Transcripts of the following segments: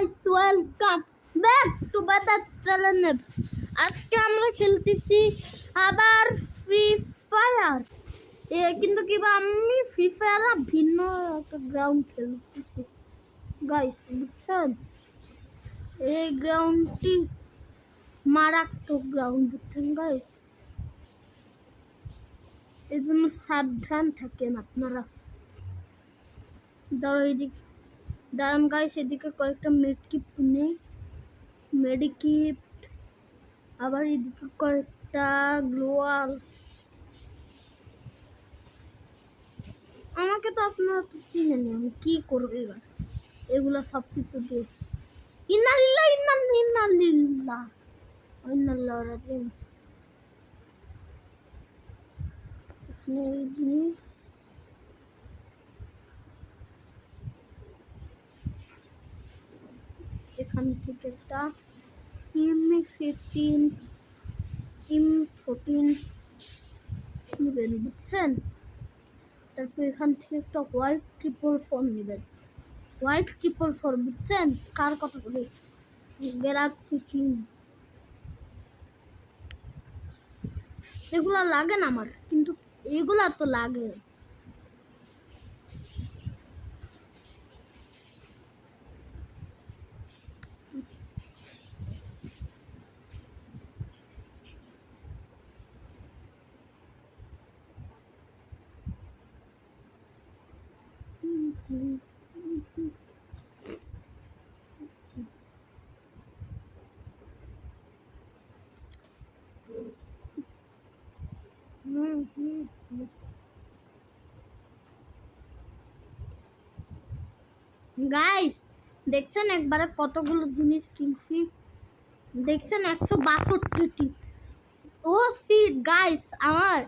Guys welcome back to বাদার channel. আজকে আমরা খেলতেছি আবার ফ্রি ফায়ার। কিন্তু কিবা আমি ফ্রি ফায়ার ভিন্ন একটা গ্রাউন্ড খেলতেছি গাইস, বুঝছেন? এই গ্রাউন্ডটি মারাত্মক গ্রাউন্ড, বুঝছেন গাইস? এই জন্য সাবধান থাকেন আপনারা। দাঁড়ান গাইস, এদিকে কয়েকটা মেডকিট নেই, মেডিকিট, আবার এদিকে কয়েকটা গ্লোয়াল। আমাকে তো আপনারা তো চিনেন, আমি কি করবো এবার এগুলা সব কিছু দিয়ে। ইন্নালিল্লাহ ইন্নালিল্লাহ ইন্নাল্লাহ রাজিম। এই জিনিস এখান থেকে একটা M15 M14 নেবেন, বুঝছেন? তারপর এখান থেকে একটা হোয়াইট 444 নেবেন, হোয়াইট 444, বুঝছেন? কার কথা বলি? Galaxy king. এগুলা লাগে না আমার, কিন্তু এগুলা তো লাগে। গাইস দেখছেন একবারে কতগুলো জিনিস কিনছি? দেখছেন 162টি। ও শিট গাইস, আমার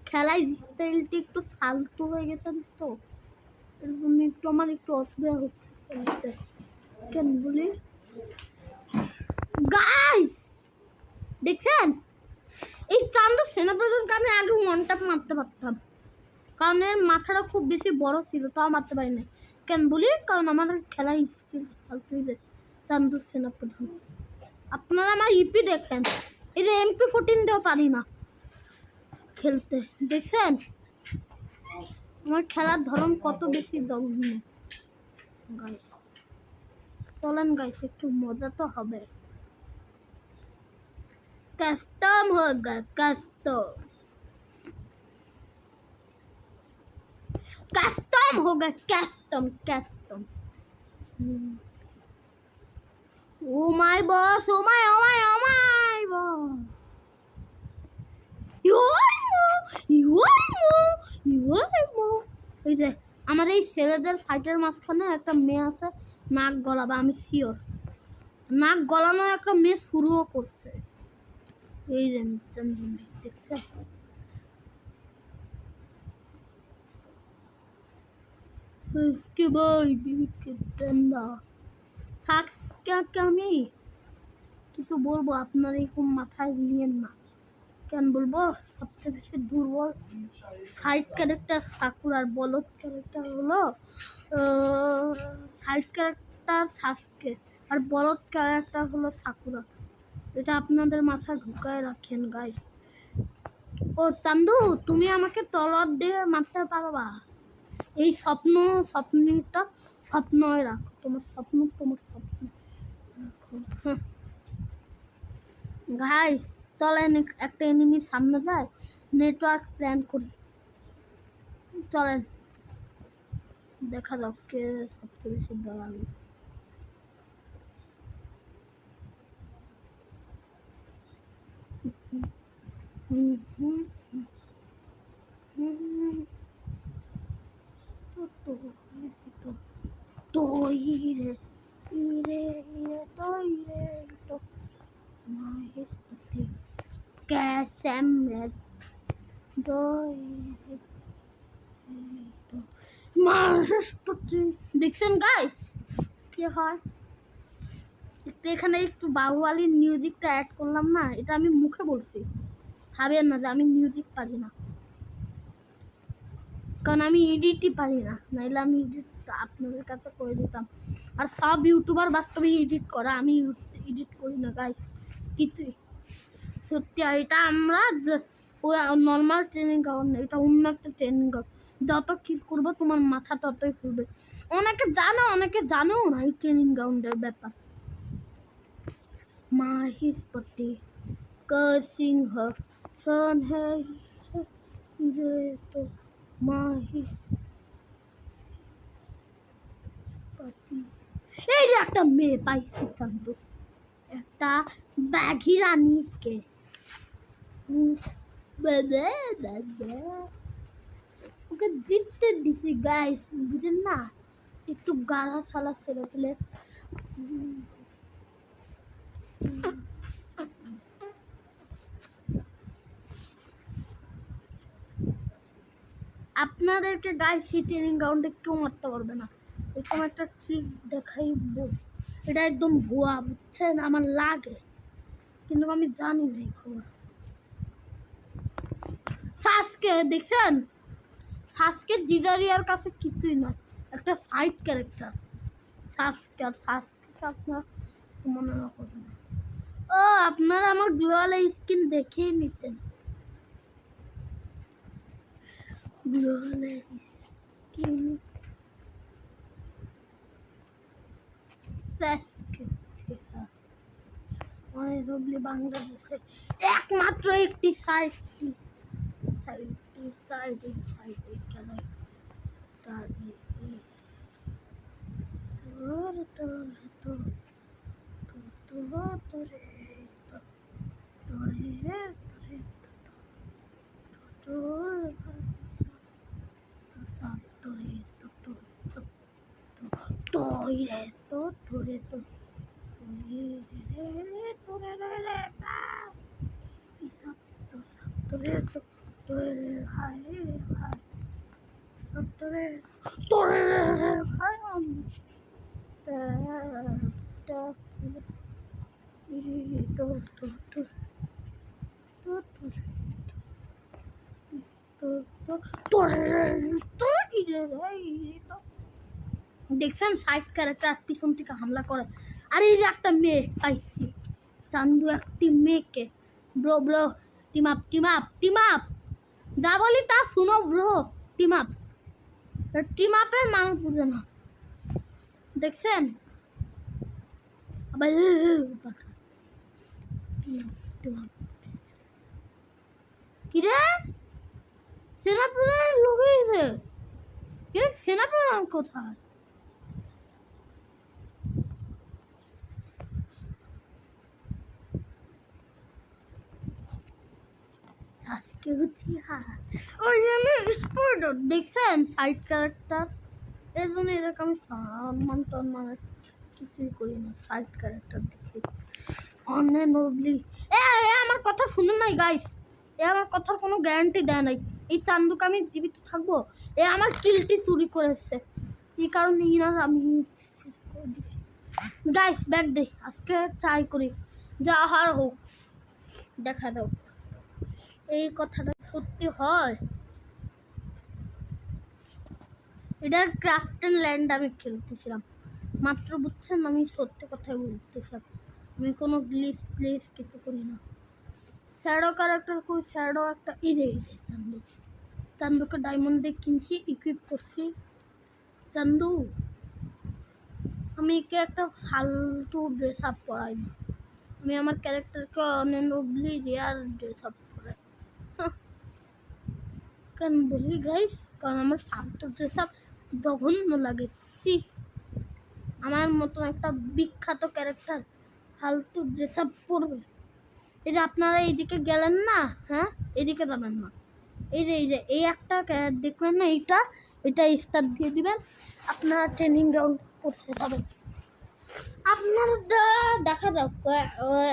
খেলার স্টাইলটি একটু ফালতু হয়ে গেছে তো, এর জন্য একটু আমার একটু অসুবিধা হচ্ছে খেলতে। কেন বলি গাইস, দেখছেন এই চান্দু সেনাপ্রধানকে আমি আগে ওয়ান ট্যাপ মারতে পারতাম, কারণ এর মাথাটা খুব বেশি বড় ছিল, তাও মারতে পারি না। কেন বলি, কারণ আমার খেলার স্কিলস ফালতু হয়ে চান্দু সেনাপ্রধান। আপনারা আমার ইপি দেখেন, এই যে MP14 দিয়েও পারি না খেলতে, দেখছেন আমার খেলার ধরন কত বেশি দগ্ধ। গাইস চলেন গাইস, একটু মজা তো হবে। কাস্টম হোগা, কাস্টম হোগা, কাস্টম। ও মাই বস, ও মাই বস। ওই যে আমাদের এই ছেলেদের ফাইটের মাঝখানে একটা মেয়ে আছে নাক গলাবা, আমি শিওর নাক গলানো একটা মেয়ে শুরুও করছে। এই যে দেখছে इसके भाई बीवी के दंदा সাক্স কে আমি কিছু বলবো, আপনার এরকম মাথায় নিয়েন না। কেন বলবো, সবচেয়ে বেশি দুর্বল সাইড ক্যারেক্টার সাকুরার, বলদ ক্যারেক্টার হলো সাইড ক্যারেক্টার সাসকে, আর বলদ ক্যারেক্টার হলো সাকুরা। এটা আপনাদের মাথায় ঢুকায় রাখেন গাইস। ও চান্দু, তুমি আমাকে তলব দিয়ে মারতে পারবা? এই স্বপ্নটা স্বপ্নই রাখো, তোমার স্বপ্ন রাখো। গাইস চলেন একটা এনিমির সামনে যায়, নেটওয়ার্ক প্ল্যান করি। চলেন দেখা যাক কে সবচেয়ে বেশি দয়ালু। দেখছেন গাইস কি হয়? এখানে একটু বাহুয়ালির মিউজিকটা অ্যাড করলাম না, এটা আমি মুখে বলছি, ভাবেন না যে আমি মিউজিক পারি না, কারণ আমি এডিটই পারি না, নাইলে আমি এডিট আপনাদের কাছে করে দিতাম। আর সব ইউটিউবার বাস্তবে এডিট করা, আমি এডিট করি না গাইস কিছুই। সত্যি এটা আমরা নর্মাল ট্রেনিং গ্রাউন্ড না, এটা অন্য একটা ট্রেনিং গ্রাউন্ড। যত কি করবো তোমার মাথা ততই খুলবে। অনেকে জানে, অনেকে জানেও না এই ট্রেনিং গ্রাউন্ডের ব্যাপার। মাহিষ্পতি cursing her son है ये तो মাহিষ্পতি। এই যে একটা মেয়ে পাইছি চান্দু, একটা ব্যাঘি রানীকে। ওকে জিততে দিছি গাইস, বুঝেন না? একটু গালা সালা ছেড়ে তুলে আপনাদেরকে গাইস এই ট্রেনিং গ্রাউন্ডে কেউ মারতে পারবে না। এরকম একটা ট্রিক দেখাইবো, এটা একদম ভুয়া, বুঝছেন? আমার লাগে কিন্তু আমি জানি না এই খবর। সাসকে দেখছেন? সাসকে জিজারিয়ার কাছে কিছুই নয়, একটা সাইড ক্যারেক্টার। সাসকে আর সাসকে আপনার মনে রাখবেন না। ও আপনারা আমার গ্লোয়ালের স্কিন দেখেই নিতেন। গ্লোয়ালের স্কিন সাসকে বাংলাদেশে একমাত্র একটি সাইটটি সাইডে খেলায় দেখছেন সাইড ক্যারেক্টার পিছন থেকে হামলা করে। আর এই যে একটা মেয়ে পাইছি চান্দু, একটি মেয়েকে। Bro bro team up team up team up, যা বলি তা শুনো ব্রো। টিম আপ, টিম আপের মানুষ বুঝে না, দেখছেন? আবার কিরে সেনাপ্রধান লোক হয়েছে, সেনাপ্রধান কোথায়? আজকে হচ্ছে ওই জন্য স্পোর্টার দেখছেন সাইড ক্যারেক্টার। এই জন্য এদেরকে আমি সম্মান টম্মান কিছুই করি না, সাইড ক্যারেক্টার দেখি অনেবলি। আমার কথা শুনুন নাই গাইস, আমার কথার কোনো গ্যারান্টি দেয় নাই। এই চান্দুকে আমি জীবিত থাকবো, আমার কিলটি চুরি করেছে, এই কারণে আমি শেষ করে দিচ্ছি গাইস। ব্যাগ দে, আজকে ট্রাই করি, যা হার হোক দেখা দাও এই কথাটা সত্যি হয়। এটার ক্রাফট অ্যান্ড ল্যান্ড আমি খেলতেছিলাম মাত্র, বুঝছেন? আমি সত্যি কথাই বলতেছিলাম, আমি কোনো গ্লিচ প্লেস কিছু করি না। শ্যাডো ক্যারেক্টার কই? শ্যাডো একটা ইজে চান্দু, চান্দুকে ডায়মন্ড দিয়ে কিনছি, ইকুইপ করছি। চান্দু আমি একে একটা ফালতু ড্রেস আপ করাই না, আমি আমার ক্যারেক্টারকে অনেকগুলি রেয়ার ড্রেস আপ করাই। কেন বলি গাইস? কারণ আমার ফালতু ড্রেস আপ জঘন্য লাগে। সি, আমার মতো একটা বিখ্যাত ক্যারেক্টার ফালতু ড্রেস আপ পরবে? এই যে আপনারা এইদিকে গেলেন না, হ্যাঁ এদিকে যাবেন না, এই যে এই একটা দেখবেন না, এটা স্টার্ট দিয়ে দিবেন, আপনারা ট্রেনিং গ্রাউন্ড পৌঁছে যাবেন। আপনার দেখা যাক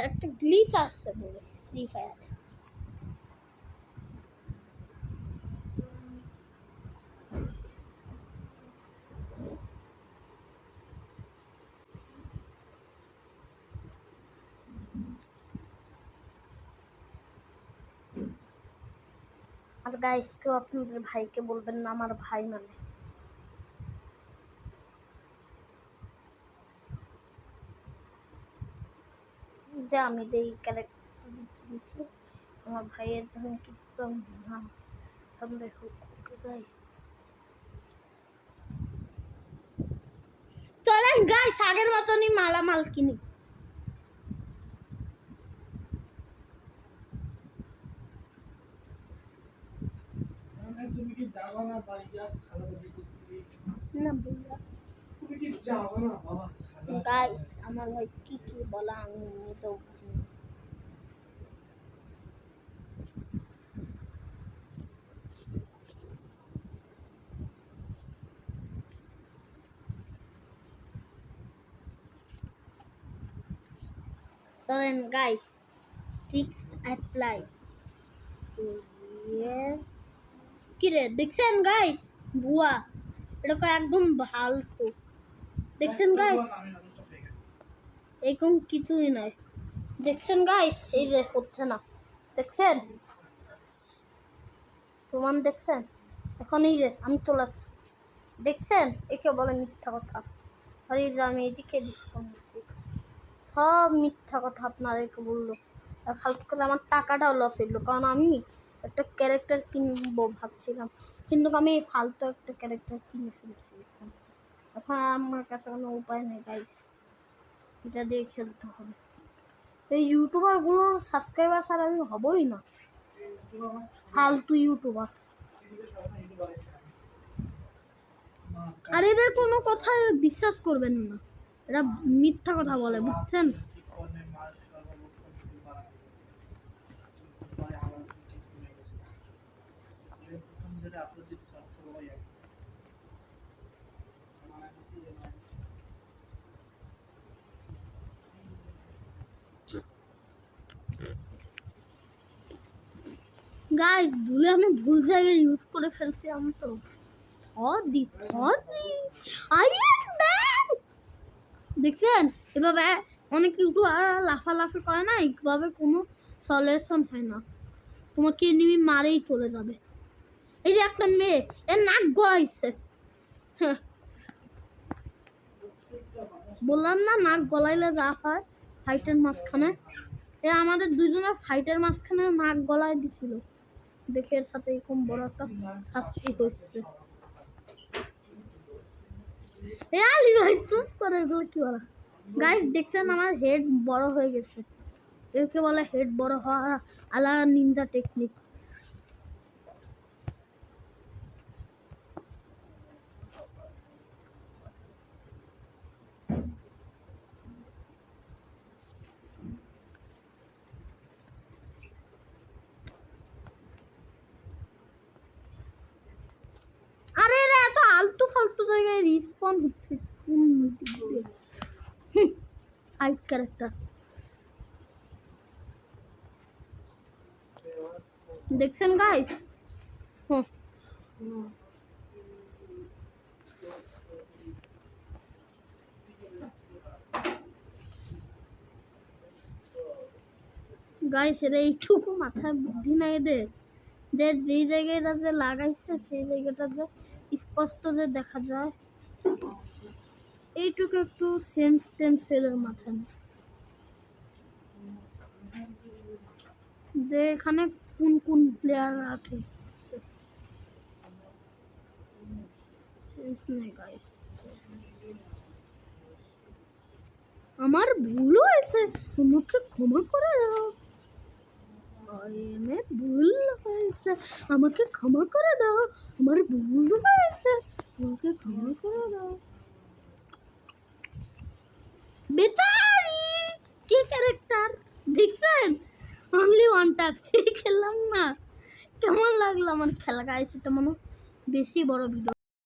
একটা গ্লিচ আসছে বলে ফ্রি ফায়ারে। আর গাইস কেউ আপনাদের ভাইকে বলবেন না আমার ভাই মানে। যে আমি যে ক্যারেক্টার কিনছি আমার ভাইয়ের জন্য একদম না সন্দেহ। ওকে গাইস, চলেন গাইস আগের মতনই মালামাল কিনি। তুমি কি যাবা না ভাইয়া সালাদা দিতে? না ভাইয়া তুমি কি যাবা না বাবা? গাইস আমার ভাই কি কি বলা আমি নিজেও বুঝি না। চলেন গাইস ট্রিক্স অ্যাপ্লাই। ইয়েস কি রে দেখছেন গাইস বুয়া এটা তো একদম ফালতু। দেখছেন গাইস এরকম কিছুই নয়। দেখছেন গাইস এই যে হচ্ছে না, দেখছেন প্রমাণ দেখছেন। এখন এই যে আমি চলে আসছি, দেখছেন একে বলে মিথ্যা কথা। আর এই যে আমি এদিকে ডিসকাউন্ট দিচ্ছি, সব মিথ্যা কথা আপনাদেরকে বললো। আর ফালতু করে আমার টাকাটাও লস হইলো, কারণ আমি একটা ক্যারেক্টার কিনবো ভাবছিলাম, কিন্তু আমি ফালতু একটা ক্যারেক্টার কিনে ফেলছি। এখন এখন আমার কাছে কোনো উপায় নেই গাইস, এটা দিয়ে খেলতে হবে। এই ইউটিউবারগুলোর সাবস্ক্রাইবার ছাড়া আমি হবই না, ফালতু ইউটিউবার। আর এদের কোনো কথা বিশ্বাস করবেন না, এরা মিথ্যা কথা বলে বুঝছেন। গাইস ভুলে আমি ভুল জায়গায় ইউজ করে ফেলছি, আমি তো দেখছেন এভাবে অনেক ইউটিউবার লাফালাফি করে না, এইভাবে কোনো সলিউশন হয় না, তোমাকে এনিমি মারেই চলে যাবে। এই যে একটা মেয়ে এর নাক গলাইছে, বললাম না নাক গলাইলে যা হয় ফাইটের মাঝখানে, এ আমাদের দুজনের ফাইটের মাঝখানে নাক গলায় দিছিল, দেখে এর সাথে এরকম বড় একটা শাস্তি হচ্ছে। এ আলি ভাই চুপ করে, এগুলো কি বলা। গাইস দেখছেন আমার হেড বড় হয়ে গেছে, একে বলে হেড বড় হওয়া আলা নিনজা টেকনিক। আরে রে এত আলতু ফালতু জায়গায় রিসপন হচ্ছে, সাইড ক্যারেক্টার। দেখছেন গাইস, গাইস এর এইটুকু মাথায় বুদ্ধি নাই এদের, যে যেই জায়গাটা যে লাগাইছে সেই জায়গাটা যে স্পষ্ট যে দেখা যায়, এইটুকু একটু সেন্স টেন্স এদের মাথায় নেই, যে এখানে কোন কোন প্লেয়ার আছে সেন্স নেই গাইস। আমার ভুল হয়েছে, আমাকে ক্ষমা করে দাও, আমার ভুল হয়েছে, আমাকে ক্ষমা করে দাও, আমার ভুল হয়েছে, আমাকে ক্ষমা করে দাও। বেচারি কি ক্যারেক্টার দেখছেন, অনলি ওয়ান ট্যাপ খেললাম না, কেমন লাগলো আমার খেলা গাইস। এটা মনে বেশি বড় ভিডিও।